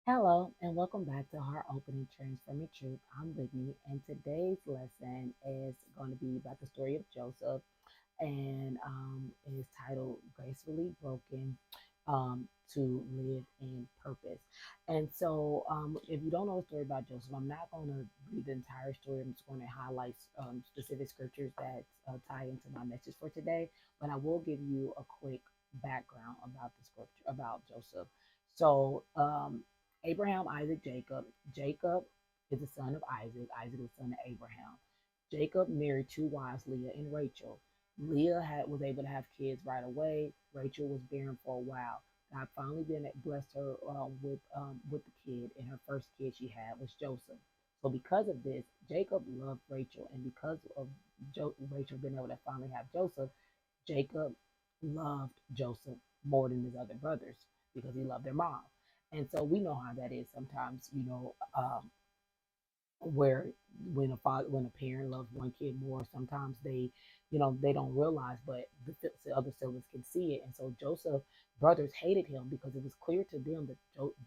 Hello, and welcome back to Heart Opening Transforming Truth. I'm Whitney, and today's lesson is going to be about the story of Joseph, and it is titled Gracefully Broken to Live in Purpose. And so, if you don't know the story about Joseph, I'm not going to read the entire story. I'm just going to highlight specific scriptures that tie into my message for today, but I will give you a quick background about the scripture, about Joseph. So, Abraham, Isaac, Jacob. Jacob is the son of Isaac. Isaac is the son of Abraham. Jacob married two wives, Leah and Rachel. Was able to have kids right away. Rachel was barren for a while. God finally then blessed her with the kid, and her first kid she had was Joseph. So because of this, Jacob loved Rachel, and because of Rachel being able to finally have Joseph, Jacob loved Joseph more than his other brothers because he loved their mom. And so we know how that is sometimes, where when a parent loves one kid more, sometimes they don't realize, but the other siblings can see it. And so Joseph's brothers hated him because it was clear to them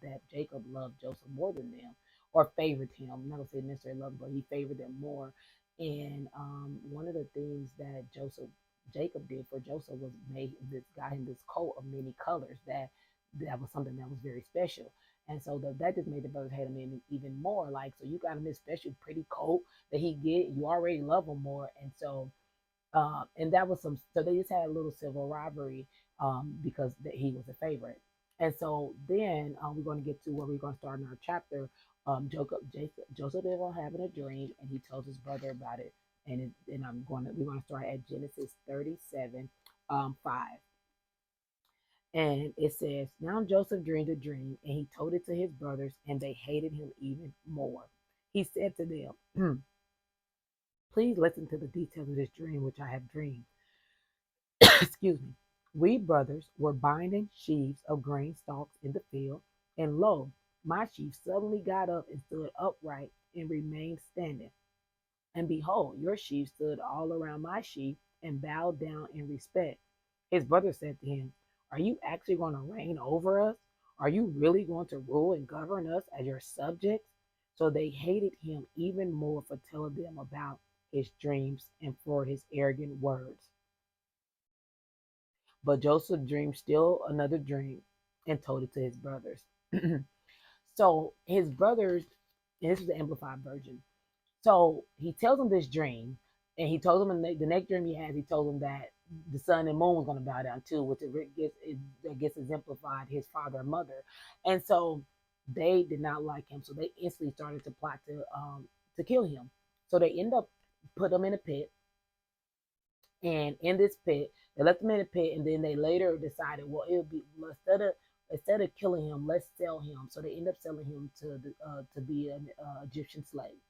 that Jacob loved Joseph more than them, or favored him. I'm not gonna say necessarily loved, but he favored them more. And one of the things that Jacob did for Joseph was made this got him this coat of many colors that was something that was very special. And so that just made the brothers hate him even more. Like, so you got him this special pretty coat that he get, you already love him more. And so, and that was so they just had a little civil rivalry because he was a favorite. And so then we're going to get to where we're going to start in our chapter. Joseph is having a dream, and he tells his brother about it. And we're going to start at Genesis 37, 5. And it says, now Joseph dreamed a dream, and he told it to his brothers, and they hated him even more. He said to them, please listen to the details of this dream which I have dreamed. Excuse me. We brothers were binding sheaves of grain stalks in the field, and lo, my sheaf suddenly got up and stood upright and remained standing. And behold, your sheep stood all around my sheep and bowed down in respect. His brother said to him, are you actually going to reign over us? Are you really going to rule and govern us as your subjects? So they hated him even more for telling them about his dreams and for his arrogant words. But Joseph dreamed still another dream and told it to his brothers. So his brothers, and this is the amplified version. So he tells them this dream, and he told them the next dream he has, he told them that the sun and moon was going to bow down too, which gets exemplified his father and mother. And so they did not like him, so they instantly started to plot to kill him. So they end up put him in a pit, and in this pit, they left him in a pit, and then they later decided, well, it would be instead of killing him, let's sell him. So they end up selling him to be an Egyptian slave.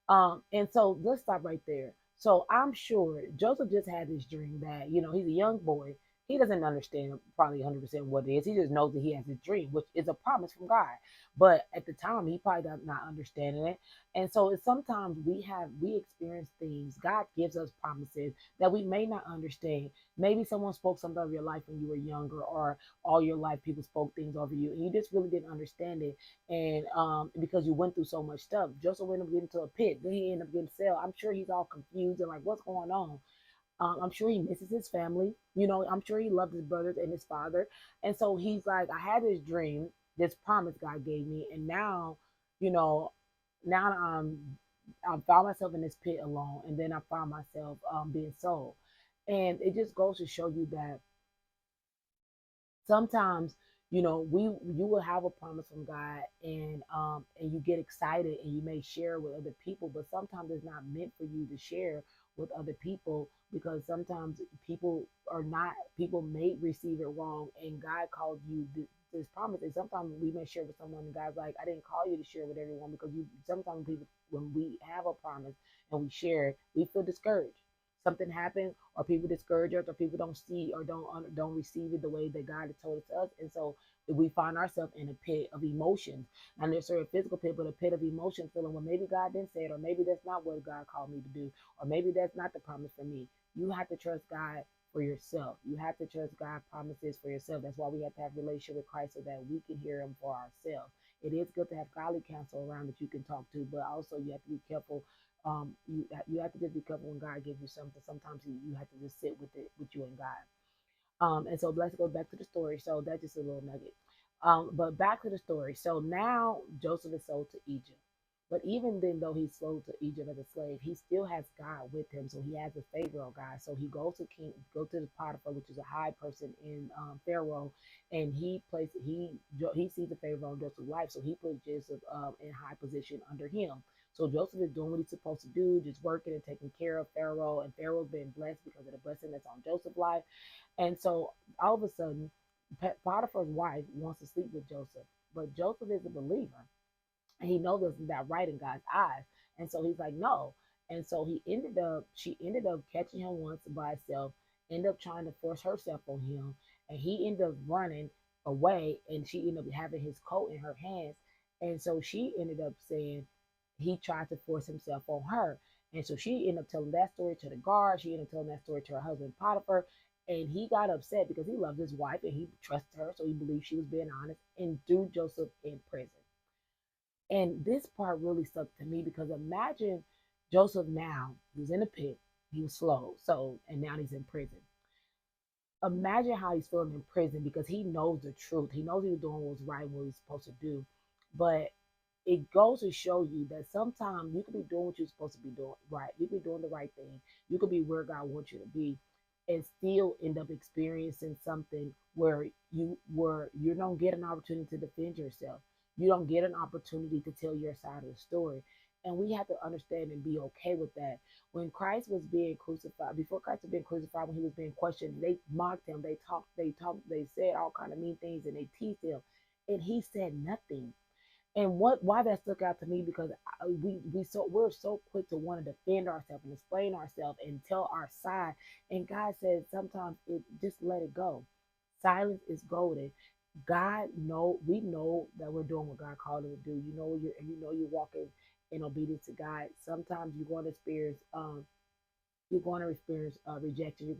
And so let's stop right there. So I'm sure Joseph just had this dream that, he's a young boy. He doesn't understand probably 100% what it is. He just knows that he has this dream, which is a promise from God. But at the time, he probably does not understanding it. And so it's sometimes we experience things. God gives us promises that we may not understand. Maybe someone spoke something of your life when you were younger, or all your life people spoke things over you, and you just really didn't understand it. And because you went through so much stuff, Joseph ended up getting to a pit. Then he ended up getting sold. I'm sure he's all confused and like, what's going on? I'm sure he misses his family. I'm sure he loved his brothers and his father. And so he's like, I had this dream, this promise God gave me, and now, you know, now I found myself in this pit alone, and then I found myself being sold. And it just goes to show you that sometimes you will have a promise from God, and you get excited and you may share with other people, but sometimes it's not meant for you to share with other people, because sometimes people may receive it wrong, and God called you this promise. And sometimes we may share with someone, and God's like, I didn't call you to share with everyone, because you sometimes people, when we have a promise and we share it, we feel discouraged. Something happens, or people discourage us, or people don't see or don't receive it the way that God has told it to us. And so we find ourselves in a pit of emotions, not necessarily a physical pit, but a pit of emotion, feeling, well, maybe God didn't say it, or maybe that's not what God called me to do, or maybe that's not the promise for me. You have to trust God for yourself. You have to trust God promises for yourself. That's why we have to have a relationship with Christ, so that we can hear him for ourselves. It is good to have godly counsel around that you can talk to, but also you have to be careful. You have to just be careful when God gives you something. Sometimes you have to just sit with it with you and God. And so let's go back to the story. So that's just a little nugget. But back to the story. So now Joseph is sold to Egypt. But even then, though he's sold to Egypt as a slave, he still has God with him. So he has the favor of God. So he goes to go to the Potiphar, which is a high person in Pharaoh, and he sees the favor on Joseph's life. So he puts Joseph in high position under him. So Joseph is doing what he's supposed to do, just working and taking care of Pharaoh, and Pharaoh's been blessed because of the blessing that's on Joseph's life. And so all of a sudden, Potiphar's wife wants to sleep with Joseph, but Joseph is a believer, and he knows this is not right in God's eyes. And so he's like, no. And so she ended up catching him once by herself, ended up trying to force herself on him, and he ended up running away, and she ended up having his coat in her hands. And so she ended up saying he tried to force himself on her. And so she ended up telling that story to the guard. She ended up telling that story to her husband Potiphar. And he got upset because he loved his wife and he trusted her. So he believed she was being honest and threw Joseph in prison. And this part really stuck to me because imagine Joseph now, he was in a pit, he was slow, so and now he's in prison. Imagine how he's feeling in prison because he knows the truth. He knows he was doing what was right, what he was supposed to do. But it goes to show you that sometimes you could be doing what you're supposed to be doing right. You could be doing the right thing. You could be where God wants you to be and still end up experiencing something where you don't get an opportunity to defend yourself. You don't get an opportunity to tell your side of the story. And we have to understand and be okay with that. When Christ was being crucified, before Christ was being crucified, when he was being questioned, they mocked him, they said all kind of mean things and they teased him. And he said nothing. And why that stuck out to me because we're so quick to want to defend ourselves and explain ourselves and tell our side. And God said sometimes it just let it go. Silence is golden. God know we know that we're doing what God called us to do. You're walking in obedience to God. Sometimes you're going to experience rejection. You're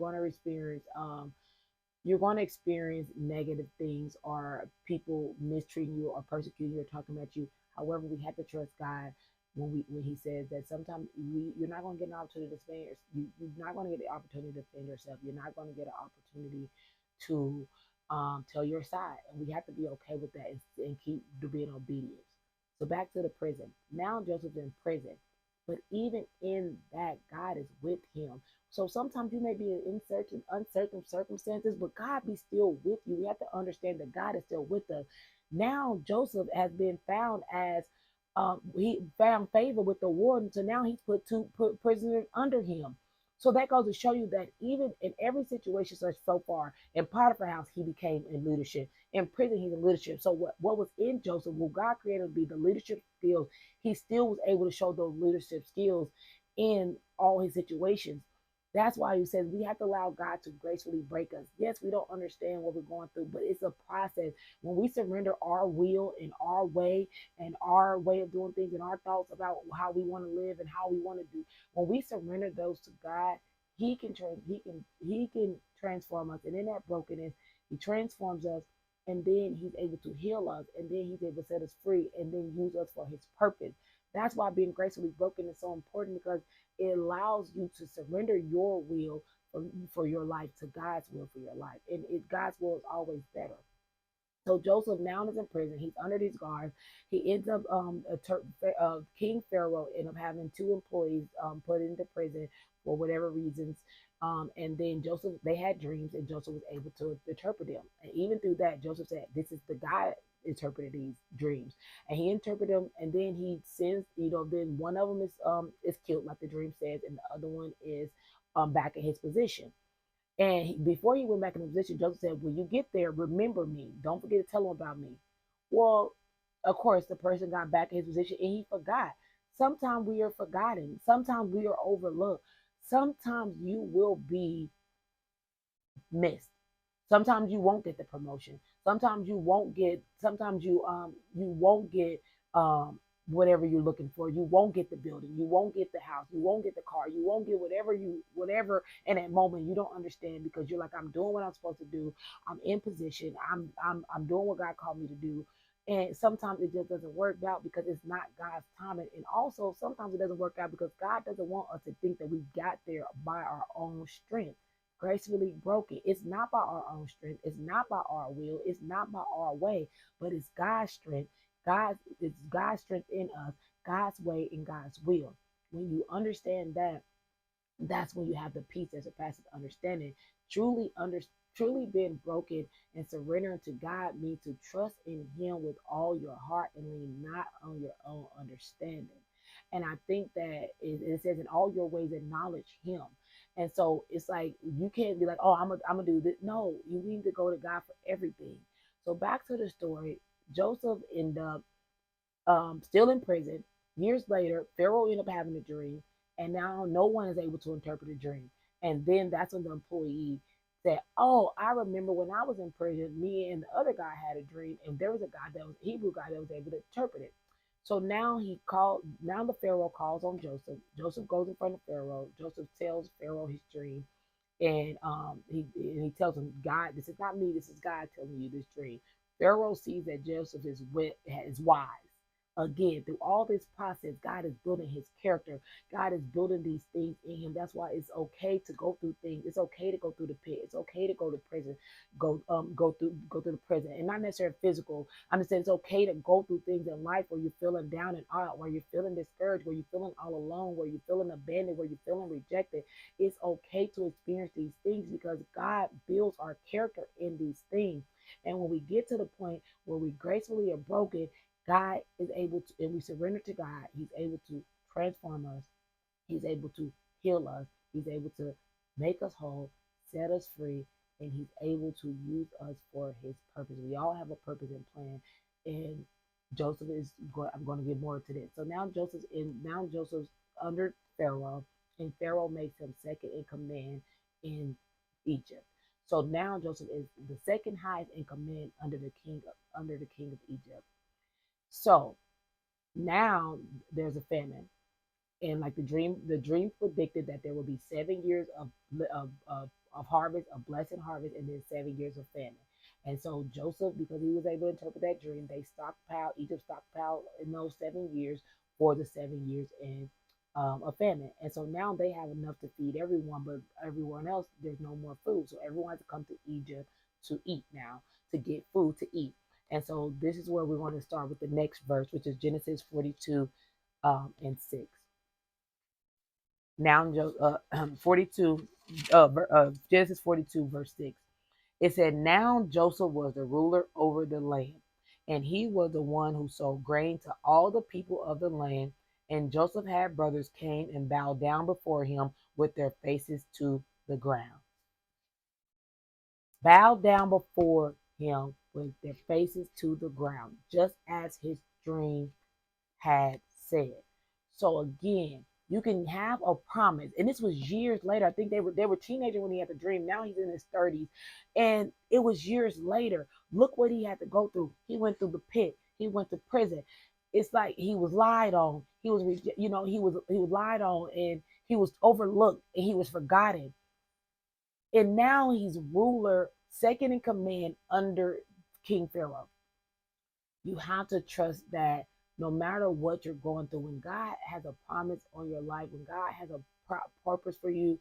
going to experience negative things or people mistreating you or persecuting you or talking about you. However, we have to trust God when He says that sometimes you're not going to get an opportunity to defend you're not going to get the opportunity to defend yourself. You're not going to get an opportunity to tell your side, and we have to be okay with that and keep being obedient. So back to the prison. Now Joseph's in prison, but even in that, God is with him. So sometimes you may be in uncertain circumstances, but God be still with you. We have to understand that God is still with us. Now Joseph has been found as he found favor with the warden, so now he's put prisoners under him. So that goes to show you that even in every situation so far, in Potiphar house, he became in leadership. In prison, he's in leadership. So what was in Joseph, what God created to be the leadership skills, he still was able to show those leadership skills in all his situations. That's why he says we have to allow God to gracefully break us. Yes, we don't understand what we're going through, but it's a process. When we surrender our will and our way of doing things and our thoughts about how we want to live and how we want to do, when we surrender those to God, He can transform us. And in that brokenness, He transforms us, and then He's able to heal us, and then He's able to set us free, and then use us for His purpose. That's why being gracefully broken is so important because it allows you to surrender your will for your life to God's will for your life. And God's will is always better. So Joseph now is in prison. He's under these guards. He ends up King Pharaoh ended up having two employees put into prison for whatever reasons. And then Joseph, they had dreams, and Joseph was able to interpret them. And even through that, Joseph said, "This is the guy interpreted these dreams," and he interpreted them. And then he sends, then one of them is killed, like the dream says, and the other one is back in his position. And before he went back in the position, Joseph said, "When you get there, remember me. Don't forget to tell him about me." Well, of course, the person got back in his position and he forgot. Sometimes we are forgotten. Sometimes we are overlooked. Sometimes you will be missed. Sometimes you won't get the promotion. Sometimes you won't get whatever you're looking for. You won't get the building. You won't get the house. You won't get the car. You won't get whatever in that moment you don't understand because you're like, I'm doing what I'm supposed to do. I'm in position. I'm doing what God called me to do. And sometimes it just doesn't work out because it's not God's timing. And also sometimes it doesn't work out because God doesn't want us to think that we got there by our own strength. Gracefully broken. It's not by our own strength. It's not by our will. It's not by our way, but it's God's strength. It's God's strength in us, God's way and God's will. When you understand that, that's when you have the peace that surpasses understanding. Truly under truly being broken and surrendering to God means to trust in Him with all your heart and lean not on your own understanding. And I think that it says in all your ways acknowledge Him. And so it's like you can't be like, oh, I'm gonna do this. No, you need to go to God for everything. So back to the story. Joseph ended up still in prison. Years later, Pharaoh ended up having a dream, and now no one is able to interpret a dream. And then that's when the employee said, "Oh, I remember when I was in prison, me and the other guy had a dream, and there was a guy that was a Hebrew guy that was able to interpret it." So now he called. Now the Pharaoh calls on Joseph. Joseph goes in front of Pharaoh. Joseph tells Pharaoh his dream, and he tells him, "God, this is not me. This is God telling you this dream." Pharaoh sees that Joseph is wise. Again, through all this process, God is building his character. God is building these things in him. That's why it's okay to go through things. It's okay to go through the pit. It's okay to go to prison, go through the prison, and not necessarily physical. I'm just saying it's okay to go through things in life where you're feeling down and out, where you're feeling discouraged, where you're feeling all alone, where you're feeling abandoned, where you're feeling rejected. It's okay to experience these things because God builds our character in these things. And when we get to the point where we gracefully are broken, God is able to, and we surrender to God, He's able to transform us. He's able to heal us. He's able to make us whole, set us free, and He's able to use us for His purpose. We all have a purpose and plan. And Joseph is going, I'm going to get more to this. So now Joseph's under Pharaoh, and Pharaoh makes him second in command in Egypt. So now Joseph is the second highest in command under the king of Egypt. So now there's a famine, and like the dream predicted that there will be 7 years of harvest, a blessed harvest, and then 7 years of famine. And so Joseph, because he was able to interpret that dream, they stockpiled Egypt stockpiled in those 7 years for the 7 years in of famine. And so now they have enough to feed everyone, but everyone else there's no more food. So everyone has to come to Egypt to eat now, to get food to eat. And so this is where we're going to start with the next verse, which is Genesis 42 and 6. Now 42 Genesis 42 verse 6. It said, now Joseph was the ruler over the land, and he was the one who sold grain to all the people of the land. And Joseph had brothers came and bowed down before him with their faces to the ground. Bowed down before him with their faces to the ground, just as his dream had said. So again, you can have a promise, and this was years later. I think they were teenagers when he had the dream. Now he's in his 30s, and it was years later. Look what he had to go through. He went through the pit. He went to prison. It's like he was lied on. He was lied on, and he was overlooked, and he was forgotten. And now he's ruler, second in command under King Pharaoh. You have to trust that no matter what you're going through, when God has a promise on your life, when God has a purpose for you,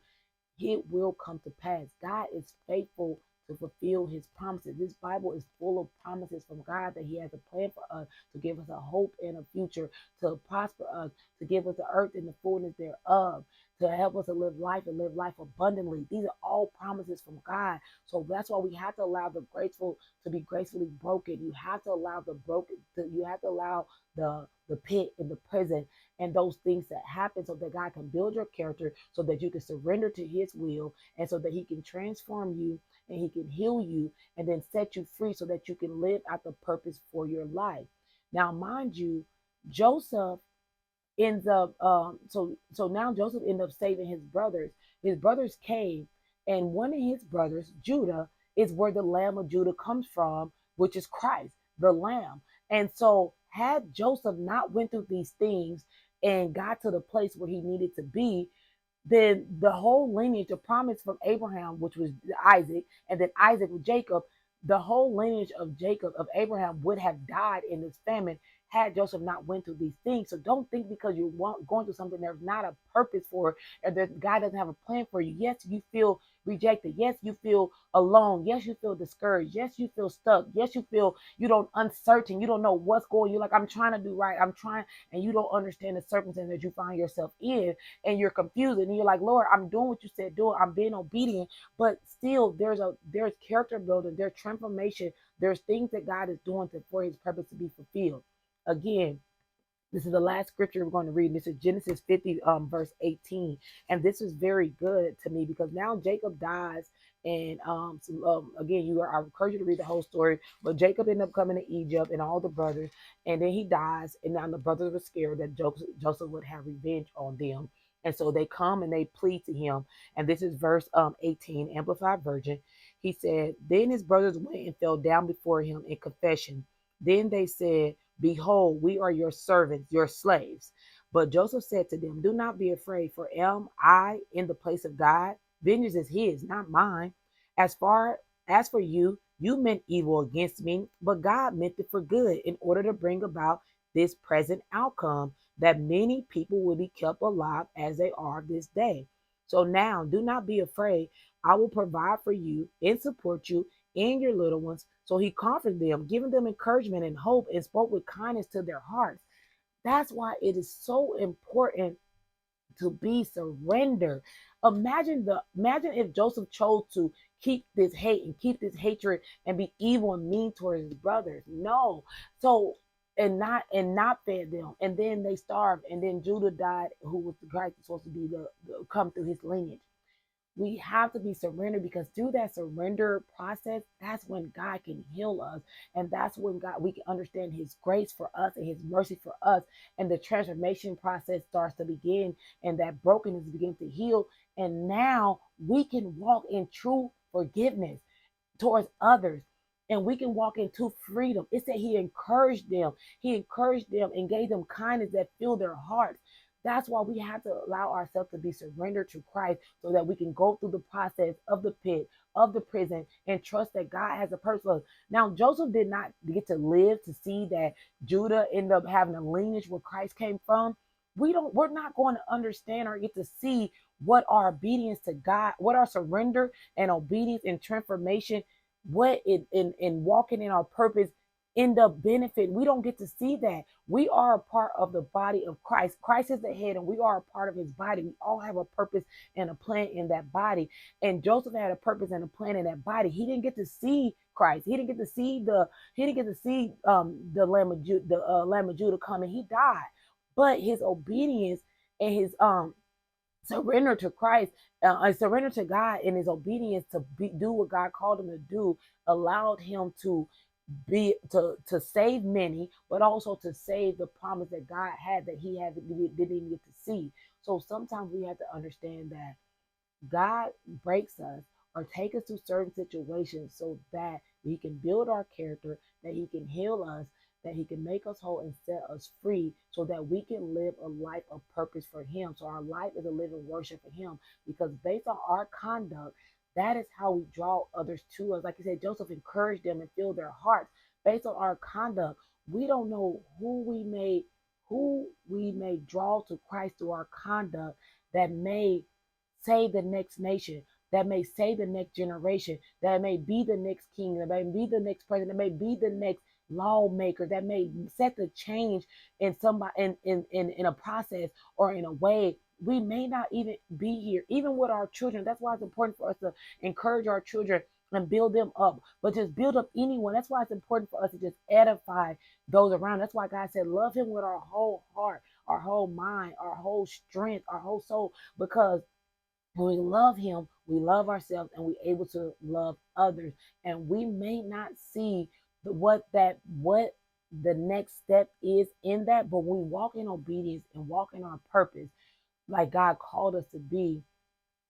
it will come to pass. God is faithful to fulfill his promises. This Bible is full of promises from God that he has a plan for us, to give us a hope and a future, to prosper us, to give us the earth and the fullness thereof, to help us to live life and live life abundantly. These are all promises from God. So that's why we have to allow the graceful to be gracefully broken. You have to allow you have to allow the pit and the prison and those things that happen so that God can build your character, so that you can surrender to his will, and so that he can transform you and he can heal you and then set you free so that you can live out the purpose for your life. Now, mind you, Joseph ends up so now Joseph ends up saving his brothers. His brothers came, and one of his brothers, Judah, is where the Lamb of Judah comes from, which is Christ, the Lamb. And so had Joseph not went through these things and got to the place where he needed to be, then the whole lineage of promise from Abraham, which was Isaac, and then Isaac with Jacob, the whole lineage of Jacob, of Abraham, would have died in this famine had Joseph not went through these things. So don't think because you're going through something there's not a purpose for it, or that God doesn't have a plan for you. Yes, you feel rejected. Yes, you feel alone. Yes, you feel discouraged. Yes, you feel stuck. Yes, you feel you don't uncertain. You don't know what's going. You're like, I'm trying to do right. I'm trying, and you don't understand the circumstances that you find yourself in, and you're confused. And you're like, Lord, I'm doing what you said do. I'm being obedient, but still there's character building, there's transformation, there's things that God is doing for his purpose to be fulfilled. Again, this is the last scripture we're going to read. This is Genesis 50, verse 18. And this is very good to me because now Jacob dies. And again, I encourage you to read the whole story. But Jacob ended up coming to Egypt and all the brothers. And then he dies. And now the brothers were scared that Joseph would have revenge on them. And so they come and they plead to him. And this is verse 18, Amplified Version. He said, Then his brothers went and fell down before him in confession. Then they said, Behold, we are your servants, your slaves. But Joseph said to them, Do not be afraid, for am I in the place of God? Vengeance is his, not mine. As for you, you meant evil against me, but God meant it for good in order to bring about this present outcome that many people will be kept alive as they are this day. So now do not be afraid. I will provide for you and support you and your little ones. So he comforted them, giving them encouragement and hope, and spoke with kindness to their hearts. That's why it is so important to be surrendered. Imagine if Joseph chose to keep this hate and keep this hatred and be evil and mean towards his brothers. No. So and not fed them. And then they starved. And then Judah died, who was the guy supposed to be the come through his lineage. We have to be surrendered because through that surrender process, that's when God can heal us. And that's when God we can understand his grace for us and his mercy for us. And the transformation process starts to begin and that brokenness begins to heal. And now we can walk in true forgiveness towards others. And we can walk into freedom. It said he encouraged them. He encouraged them and gave them kindness that filled their hearts. That's why we have to allow ourselves to be surrendered to Christ so that we can go through the process of the pit, of the prison, and trust that God has a purpose for us. Now, Joseph did not get to live to see that Judah ended up having a lineage where Christ came from. We're not going to understand or get to see what our obedience to God, what our surrender and obedience and transformation, what in walking in our purpose end up benefiting. We don't get to see that. We are a part of the body of Christ. Christ is the head and we are a part of his body. We all have a purpose and a plan in that body. And Joseph had a purpose and a plan in that body. He didn't get to see Christ. He didn't get to see the Lamb of Judah coming. He died. But his obedience and his surrender to Christ, surrender to God, and his obedience to do what God called him to do allowed him to to save many, but also to save the promise that God had that he didn't even get to see. So sometimes we have to understand that God breaks us or take us through certain situations so that he can build our character, that he can heal us, that he can make us whole and set us free so that we can live a life of purpose for him. So our life is a living worship for him because based on our conduct, that is how we draw others to us. Like you said, Joseph encouraged them and filled their hearts based on our conduct. We don't know who we may draw to Christ through our conduct that may save the next nation, that may save the next generation, that may be the next king, that may be the next president, that may be the next lawmaker, that may set the change in somebody in a process or in a way. We may not even be here, even with our children. That's why it's important for us to encourage our children and build them up, but just build up anyone. That's why it's important for us to just edify those around. That's why God said, love him with our whole heart, our whole mind, our whole strength, our whole soul, because when we love him, we love ourselves and we're able to love others. And we may not see what the next step is in that, but when we walk in obedience and walk in our purpose, like God called us to be,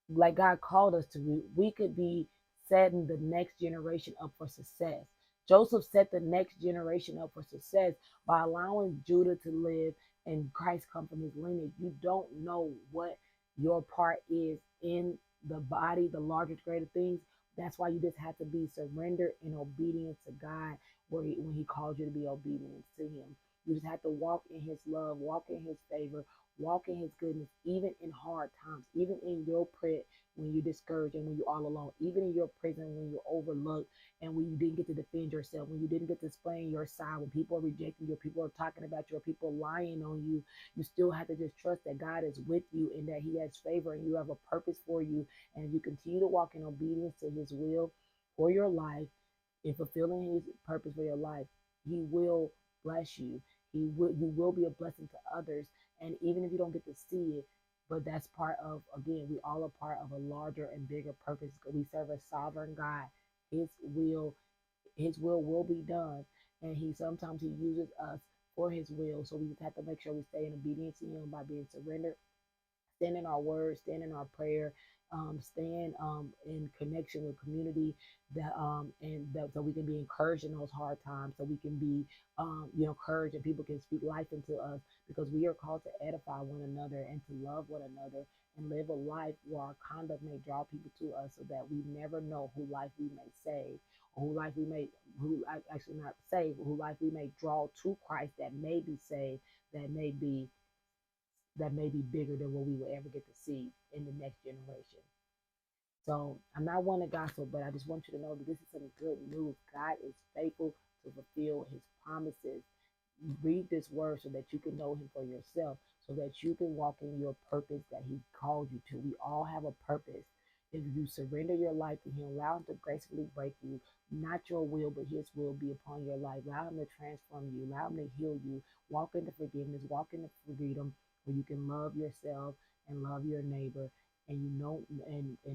like God called us to be, we could be setting the next generation up for success. Joseph set the next generation up for success by allowing Judah to live and Christ come from his lineage. You don't know what your part is in the body, the larger, greater things, That's why you just have to be surrendered in obedience to God, when He calls you to be obedient to Him. You just have to walk in His love, walk in His favor, walk in His goodness, even in hard times, even in your pit when you're discouraged and when you're all alone, even in your prison when you're overlooked and when you didn't get to defend yourself, when you didn't get to explain your side, when people are rejecting you, people are talking about you, or people lying on you. You still have to just trust that God is with you and that He has favor and you have a purpose for you. And if you continue to walk in obedience to His will for your life, in fulfilling His purpose for your life, He will bless you. You will be a blessing to others. And even if you don't get to see it, but that's part of, again, we all are part of a larger and bigger purpose. We serve a sovereign God. His will, His will be done. And He sometimes He uses us for His will. So we just have to make sure we stay in obedience to Him by being surrendered, stand in our word, stand in our prayer, stand in connection with community, that so we can be encouraged in those hard times, so we can be encouraged, and people can speak life into us, because we are called to edify one another and to love one another and live a life where our conduct may draw people to us, so that we never know who life we may save, or who actually not save, who life we may draw to Christ, that may be saved, that may be bigger than what we will ever get to see in the next generation. So I'm not one to gossip, but I just want you to know that this is some good news. God is faithful to fulfill His promises. Read this word so that you can know Him for yourself, so that you can walk in your purpose that He called you to. We all have a purpose. If you surrender your life to Him, allow Him to gracefully break you, not your will, but His will be upon your life. Allow Him to transform you, allow Him to heal you. Walk into forgiveness, walk into freedom, where you can love yourself and love your neighbor, and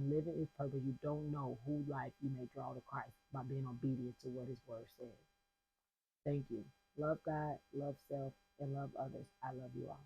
live in His purpose. You don't know who life you may draw to Christ by being obedient to what His word says. Thank you. Love God, love self, and love others. I love you all.